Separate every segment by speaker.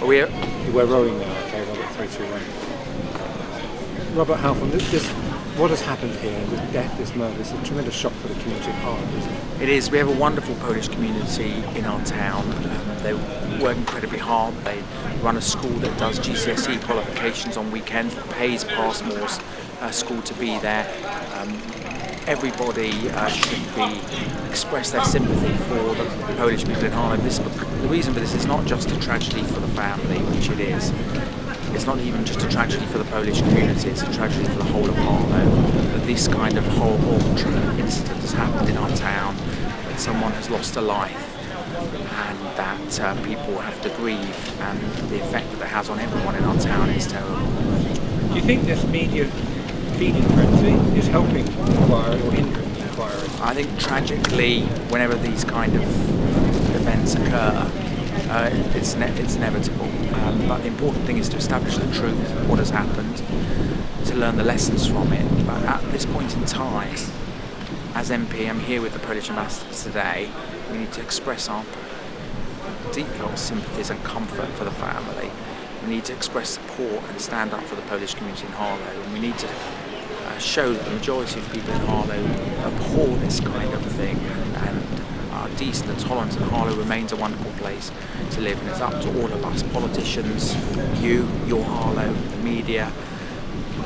Speaker 1: We're
Speaker 2: rolling now, okay, Robert, 3, 2, 1. Robert Halfon, what has happened here, this death, this murder, it's a tremendous shock for the community of Harlow, isn't it?
Speaker 1: It is. We have a wonderful Polish community in our town. They work incredibly hard. They run a school that does GCSE qualifications on weekends, pays Passmore's school to be there. Everybody should express their sympathy for the Polish people in Harlow. The reason for this is not just a tragedy for the family, which it is. It's not even just a tragedy for the Polish community, it's a tragedy for the whole of Harlow. That this kind of horrible incident has happened in our town, that someone has lost a life, and that people have to grieve, and the effect that it has on everyone in our town is terrible.
Speaker 2: Do you think this media feeding frenzy is helping inquiry or hindering the inquiry?
Speaker 1: I think tragically, whenever these kind of events occur, it's inevitable. But the important thing is to establish the truth, what has happened, to learn the lessons from it. But at this point in time, as MP, I'm here with the Polish ambassadors today. We need to express our deep felt sympathies and comfort for the family. We need to express support and stand up for the Polish community in Harlow. And we need to show that the majority of people in Harlow abhor this kind of thing and are decent and tolerant, and Harlow remains a wonderful place to live. And it's up to all of us, politicians, your Harlow, the media,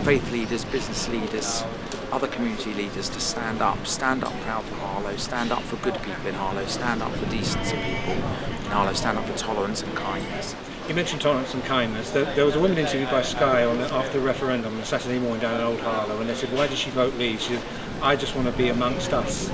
Speaker 1: faith leaders, business leaders, other community leaders, to stand up proud for Harlow, stand up for good people in Harlow, stand up for decent people in Harlow, stand up for tolerance and kindness.
Speaker 2: You mentioned tolerance and kindness. There was a woman interviewed by Sky after the referendum on a Saturday morning down in Old Harlow, and they said, why did she vote Leave? She said, I just want to be amongst us.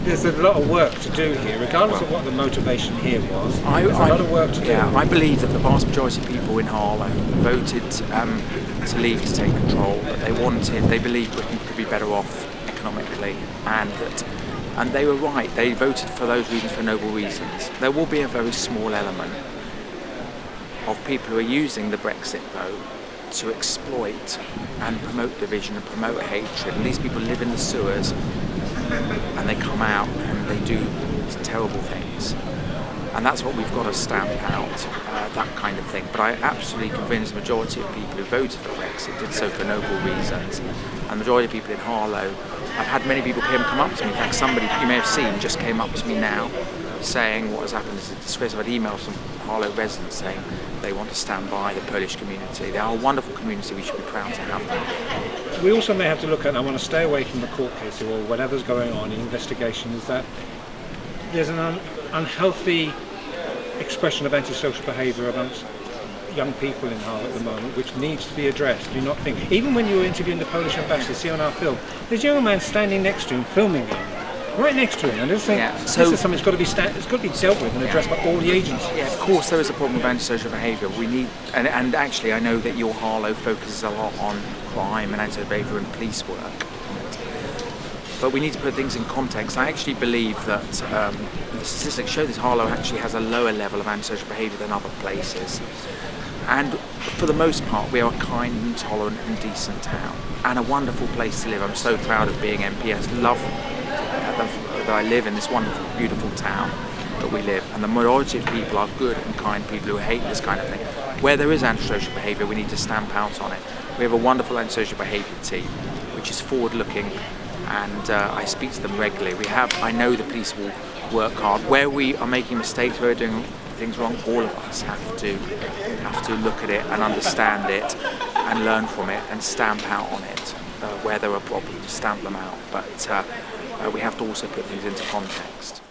Speaker 2: There's a lot of work to do here, regardless of what the motivation here was. There's a lot of work to do.
Speaker 1: Yeah, I believe that the vast majority of people in Harlow voted to Leave to take control, that they believed Britain could be better off economically, and they were right. They voted for those reasons, for noble reasons. There will be a very small element of people who are using the Brexit vote to exploit and promote division and promote hatred. And these people live in the sewers, and they come out and they do terrible things. And that's what we've got to stamp out, that kind of thing. But I absolutely convinced the majority of people who voted for Brexit did so for noble reasons. And the majority of people in Harlow, I've had many people come up to me. In fact, somebody you may have seen just came up to me now saying what has happened is a disgrace. I've had emails from Harlow residents saying they want to stand by the Polish community. They are a wonderful community, we should be proud to have them.
Speaker 2: We also may have to look at, and I want to stay away from the court case or whatever's going on in investigation, is that there's an unhealthy expression of antisocial behaviour amongst young people in Harlow at the moment, which needs to be addressed. Do you not think? Even when you were interviewing the Polish ambassador, see on our film, there's a young man standing next to him, filming him, right next to him. And I just think this is something that's got to be dealt with and addressed by all the agencies.
Speaker 1: Yeah, of course there is a problem with antisocial behaviour. We need, and actually I know that your Harlow focuses a lot on crime and antisocial behaviour and police work. But we need to put things in context. I actually believe that the statistics show that Harlow actually has a lower level of antisocial behaviour than other places. And for the most part, we are a kind and tolerant and decent town, and a wonderful place to live. I'm so proud of being MP. I love that I live in this wonderful, beautiful town that we live. And the majority of people are good and kind people who hate this kind of thing. Where there is antisocial behaviour, we need to stamp out on it. We have a wonderful antisocial behaviour team, which is forward-looking, and I speak to them regularly. I know the police will work hard. Where we are making mistakes, where we're doing things wrong, all of us have to look at it and understand it and learn from it and stamp out on it. Where there are problems, stamp them out. But we have to also put things into context.